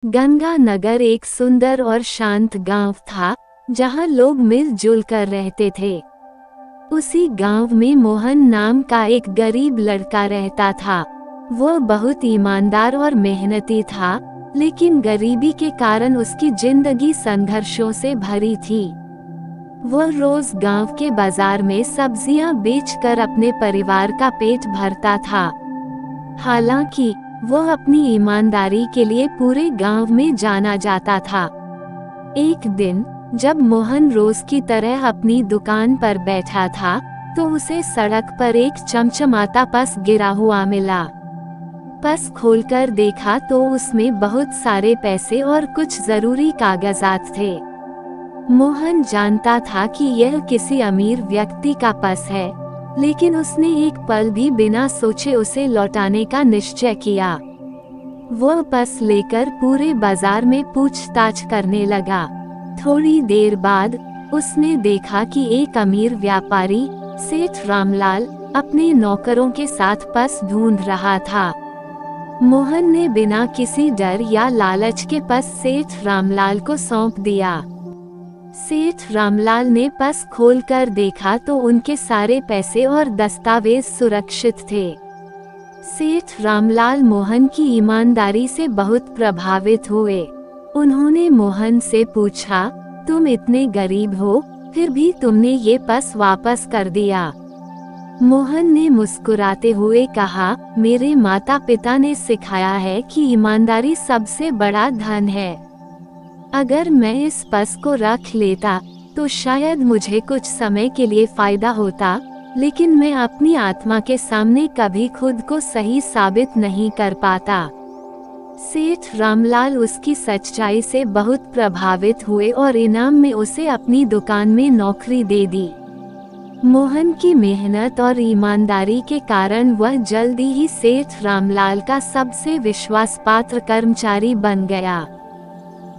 गंगानगर एक सुंदर और शांत गांव था, जहां लोग मिलजुल कर रहते थे। उसी गांव में मोहन नाम का एक गरीब लड़का रहता था। वो बहुत ईमानदार और मेहनती था, लेकिन गरीबी के कारण उसकी जिंदगी संघर्षों से भरी थी। वो रोज गांव के बाजार में सब्जियां बेचकर अपने परिवार का पेट भरता था। हालांकि वो अपनी ईमानदारी के लिए पूरे गांव में जाना जाता था। एक दिन जब मोहन रोज की तरह अपनी दुकान पर बैठा था, तो उसे सड़क पर एक चमचमाता पर्स गिरा हुआ मिला। पर्स खोलकर देखा तो उसमें बहुत सारे पैसे और कुछ जरूरी कागजात थे। मोहन जानता था कि यह किसी अमीर व्यक्ति का पर्स है, लेकिन उसने एक पल भी बिना सोचे उसे लौटाने का निश्चय किया। वो पर्स लेकर पूरे बाजार में पूछताछ करने लगा। थोड़ी देर बाद उसने देखा कि एक अमीर व्यापारी सेठ रामलाल अपने नौकरों के साथ पर्स ढूंढ रहा था। मोहन ने बिना किसी डर या लालच के पर्स सेठ रामलाल को सौंप दिया। सेठ रामलाल ने पर्स खोलकर देखा तो उनके सारे पैसे और दस्तावेज सुरक्षित थे। सेठ रामलाल मोहन की ईमानदारी से बहुत प्रभावित हुए। उन्होंने मोहन से पूछा, तुम इतने गरीब हो, फिर भी तुमने ये पर्स वापस कर दिया? मोहन ने मुस्कुराते हुए कहा, मेरे माता पिता ने सिखाया है कि ईमानदारी सबसे बड़ा धन है। अगर मैं इस पर्स को रख लेता तो शायद मुझे कुछ समय के लिए फायदा होता, लेकिन मैं अपनी आत्मा के सामने कभी खुद को सही साबित नहीं कर पाता। सेठ रामलाल उसकी सच्चाई से बहुत प्रभावित हुए और इनाम में उसे अपनी दुकान में नौकरी दे दी। मोहन की मेहनत और ईमानदारी के कारण वह जल्दी ही सेठ रामलाल का सबसे विश्वासपात्र कर्मचारी बन गया।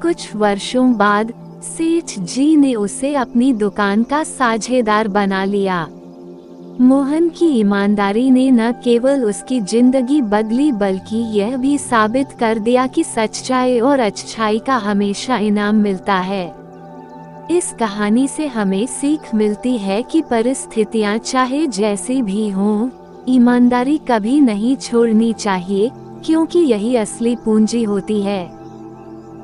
कुछ वर्षों बाद सेठ जी ने उसे अपनी दुकान का साझेदार बना लिया। मोहन की ईमानदारी ने न केवल उसकी जिंदगी बदली, बल्कि यह भी साबित कर दिया कि सच्चाई और अच्छाई का हमेशा इनाम मिलता है। इस कहानी से हमें सीख मिलती है कि परिस्थितियां चाहे जैसी भी हों, ईमानदारी कभी नहीं छोड़नी चाहिए, क्योंकि यही असली पूंजी होती है।